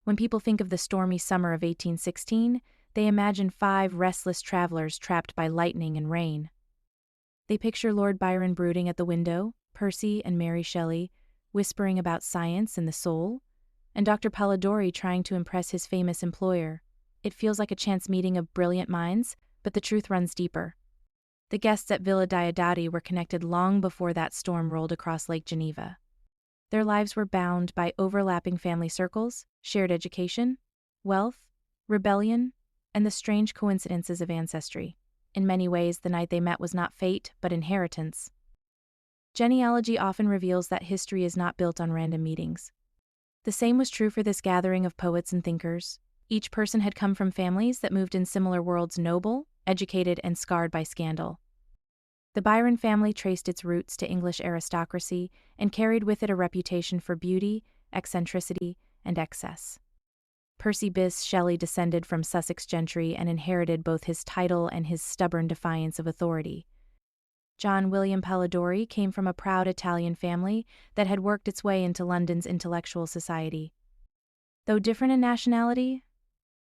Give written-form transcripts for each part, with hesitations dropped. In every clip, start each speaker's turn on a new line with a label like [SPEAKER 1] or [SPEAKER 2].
[SPEAKER 1] When people think of the stormy summer of 1816, they imagine 5 restless travelers trapped by lightning and rain. They picture Lord Byron brooding at the window, Percy and Mary Shelley whispering about science and the soul, and Dr. Polidori trying to impress his famous employer. It feels like a chance meeting of brilliant minds, but the truth runs deeper. The guests at Villa Diodati were connected long before that storm rolled across Lake Geneva. Their lives were bound by overlapping family circles, shared education, wealth, rebellion, and the strange coincidences of ancestry. In many ways, the night they met was not fate, but inheritance. Genealogy often reveals that history is not built on random meetings. The same was true for this gathering of poets and thinkers. Each person had come from families that moved in similar worlds, noble, educated, and scarred by scandal. The Byron family traced its roots to English aristocracy and carried with it a reputation for beauty, eccentricity, and excess. Percy Shelley descended from Sussex gentry and inherited both his title and his stubborn defiance of authority. John William Polidori came from a proud Italian family that had worked its way into London's intellectual society. Though different in nationality,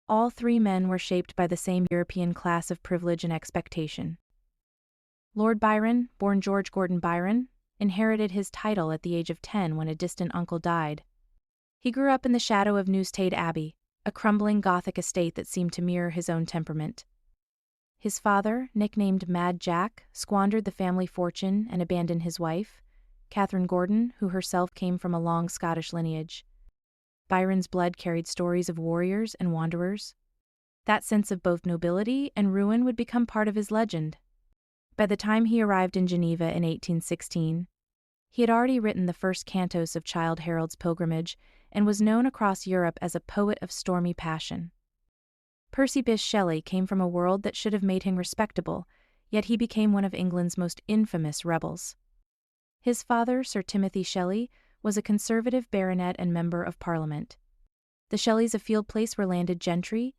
[SPEAKER 1] all 3 men were shaped by the same European class of privilege and expectation. Lord Byron, born George Gordon Byron, inherited his title at the age of 10 when a distant uncle died. He grew up in the shadow of Newstead Abbey, a crumbling Gothic estate that seemed to mirror his own temperament. His father, nicknamed Mad Jack, squandered the family fortune and abandoned his wife, Catherine Gordon, who herself came from a long Scottish lineage. Byron's blood carried stories of warriors and wanderers. That sense of both nobility and ruin would become part of his legend. By the time he arrived in Geneva in 1816, he had already written the first cantos of Childe Harold's Pilgrimage and was known across Europe as a poet of stormy passion. Percy Shelley came from a world that should have made him respectable, yet he became one of England's most infamous rebels. His father, Sir Timothy Shelley, was a conservative baronet and member of Parliament. The Shelleys of Field Place were landed gentry,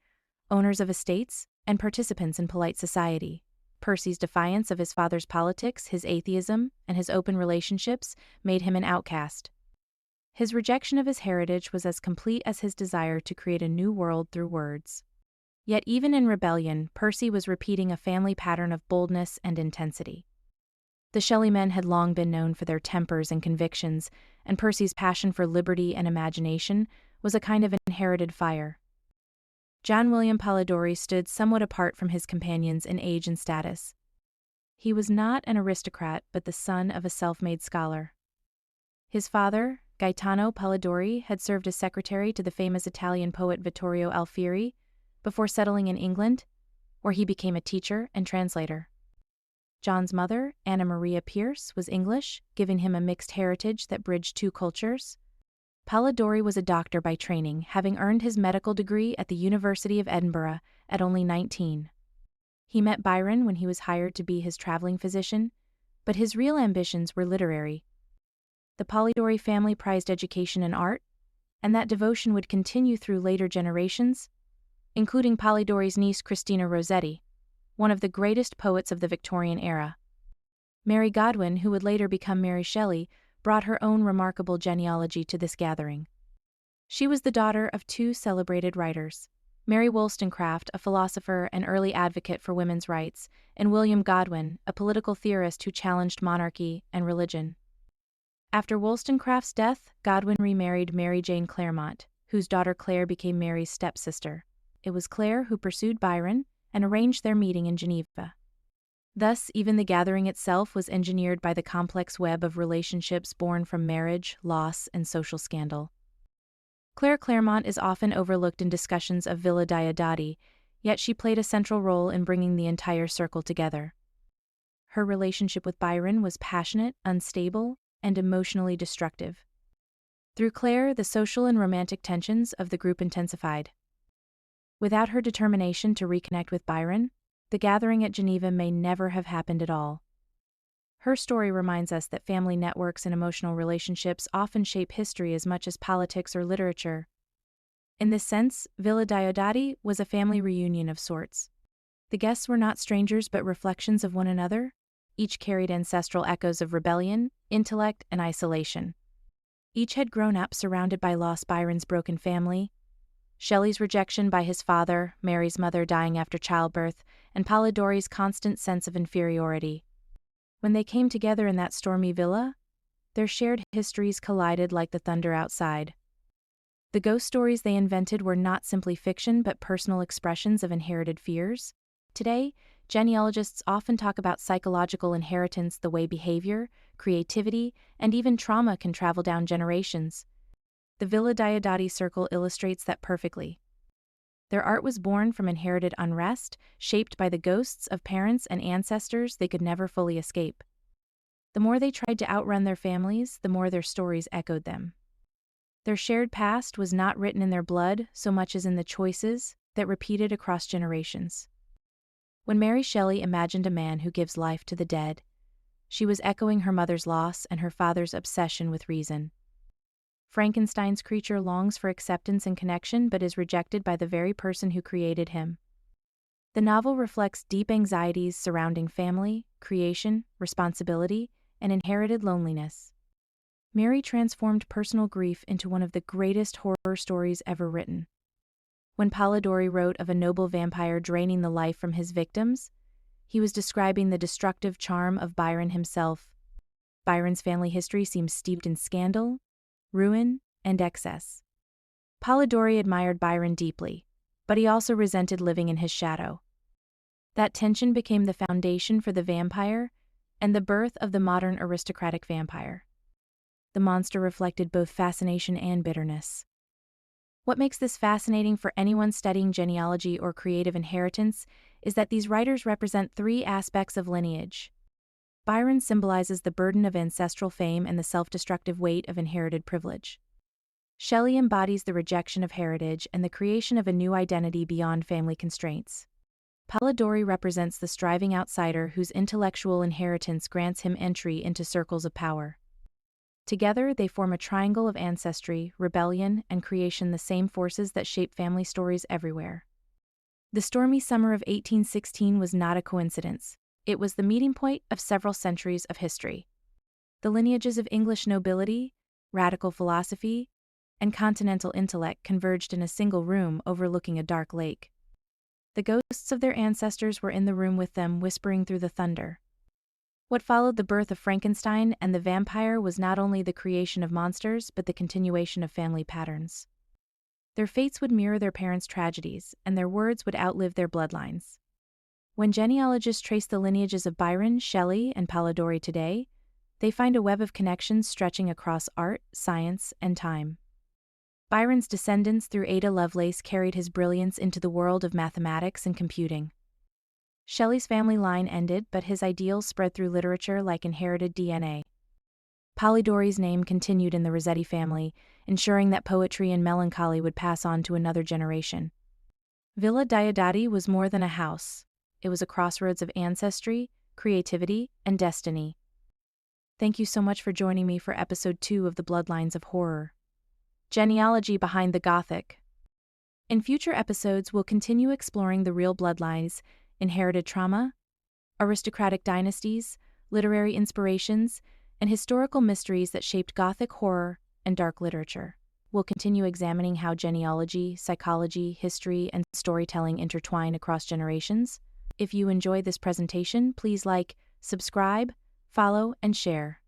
[SPEAKER 1] owners of estates, and participants in polite society. Percy's defiance of his father's politics, his atheism, and his open relationships made him an outcast. His rejection of his heritage was as complete as his desire to create a new world through words. Yet even in rebellion, Percy was repeating a family pattern of boldness and intensity. The Shelley men had long been known for their tempers and convictions, and Percy's passion for liberty and imagination was a kind of inherited fire. John William Polidori stood somewhat apart from his companions in age and status. He was not an aristocrat but the son of a self-made scholar. His father, Gaetano Polidori, had served as secretary to the famous Italian poet Vittorio Alfieri before settling in England, where he became a teacher and translator. John's mother, Anna Maria Pierce, was English, giving him a mixed heritage that bridged 2 cultures. Polidori was a doctor by training, having earned his medical degree at the University of Edinburgh at only 19. He met Byron when he was hired to be his traveling physician, but his real ambitions were literary. The Polidori family prized education and art, and that devotion would continue through later generations, including Polidori's niece Christina Rossetti, one of the greatest poets of the Victorian era. Mary Godwin, who would later become Mary Shelley, brought her own remarkable genealogy to this gathering. She was the daughter of 2 celebrated writers, Mary Wollstonecraft, a philosopher and early advocate for women's rights, and William Godwin, a political theorist who challenged monarchy and religion. After Wollstonecraft's death, Godwin remarried Mary Jane Clairmont, whose daughter Claire became Mary's stepsister. It was Claire who pursued Byron and arranged their meeting in Geneva. Thus, even the gathering itself was engineered by the complex web of relationships born from marriage, loss, and social scandal. Claire Clairmont is often overlooked in discussions of Villa Diodati, yet she played a central role in bringing the entire circle together. Her relationship with Byron was passionate, unstable, and emotionally destructive. Through Claire, the social and romantic tensions of the group intensified. Without her determination to reconnect with Byron, the gathering at Geneva may never have happened at all. Her story reminds us that family networks and emotional relationships often shape history as much as politics or literature. In this sense, Villa Diodati was a family reunion of sorts. The guests were not strangers but reflections of one another. Each carried ancestral echoes of rebellion, intellect, and isolation. Each had grown up surrounded by lost Byron's broken family, Shelley's rejection by his father, Mary's mother dying after childbirth, and Polidori's constant sense of inferiority. When they came together in that stormy villa, their shared histories collided like the thunder outside. The ghost stories they invented were not simply fiction but personal expressions of inherited fears. Today, genealogists often talk about psychological inheritance, the way behavior, creativity, and even trauma can travel down generations. The Villa Diodati circle illustrates that perfectly. Their art was born from inherited unrest, shaped by the ghosts of parents and ancestors they could never fully escape. The more they tried to outrun their families, the more their stories echoed them. Their shared past was not written in their blood so much as in the choices that repeated across generations. When Mary Shelley imagined a man who gives life to the dead, she was echoing her mother's loss and her father's obsession with reason. Frankenstein's creature longs for acceptance and connection but is rejected by the very person who created him. The novel reflects deep anxieties surrounding family, creation, responsibility, and inherited loneliness. Mary transformed personal grief into one of the greatest horror stories ever written. When Polidori wrote of a noble vampire draining the life from his victims, he was describing the destructive charm of Byron himself. Byron's family history seems steeped in scandal, ruin, and excess. Polidori admired Byron deeply, but he also resented living in his shadow. That tension became the foundation for the vampire and the birth of the modern aristocratic vampire. The monster reflected both fascination and bitterness. What makes this fascinating for anyone studying genealogy or creative inheritance is that these writers represent three aspects of lineage. Byron symbolizes the burden of ancestral fame and the self-destructive weight of inherited privilege. Shelley embodies the rejection of heritage and the creation of a new identity beyond family constraints. Polidori represents the striving outsider whose intellectual inheritance grants him entry into circles of power. Together, they form a triangle of ancestry, rebellion, and creation, the same forces that shape family stories everywhere. The stormy summer of 1816 was not a coincidence. It was the meeting point of several centuries of history. The lineages of English nobility, radical philosophy, and continental intellect converged in a single room overlooking a dark lake. The ghosts of their ancestors were in the room with them, whispering through the thunder. What followed the birth of Frankenstein and the vampire was not only the creation of monsters but the continuation of family patterns. Their fates would mirror their parents' tragedies, and their words would outlive their bloodlines. When genealogists trace the lineages of Byron, Shelley, and Polidori today, they find a web of connections stretching across art, science, and time. Byron's descendants through Ada Lovelace carried his brilliance into the world of mathematics and computing. Shelley's family line ended, but his ideals spread through literature like inherited DNA. Polidori's name continued in the Rossetti family, ensuring that poetry and melancholy would pass on to another generation. Villa Diodati was more than a house. It was a crossroads of ancestry, creativity, and destiny. Thank you so much for joining me for episode 2 of the Bloodlines of Horror. Genealogy Behind the Gothic. In future episodes, we'll continue exploring the real bloodlines, inherited trauma, aristocratic dynasties, literary inspirations, and historical mysteries that shaped Gothic horror and dark literature. We'll continue examining how genealogy, psychology, history, and storytelling intertwine across generations. If you enjoyed this presentation, please like, subscribe, follow, and share.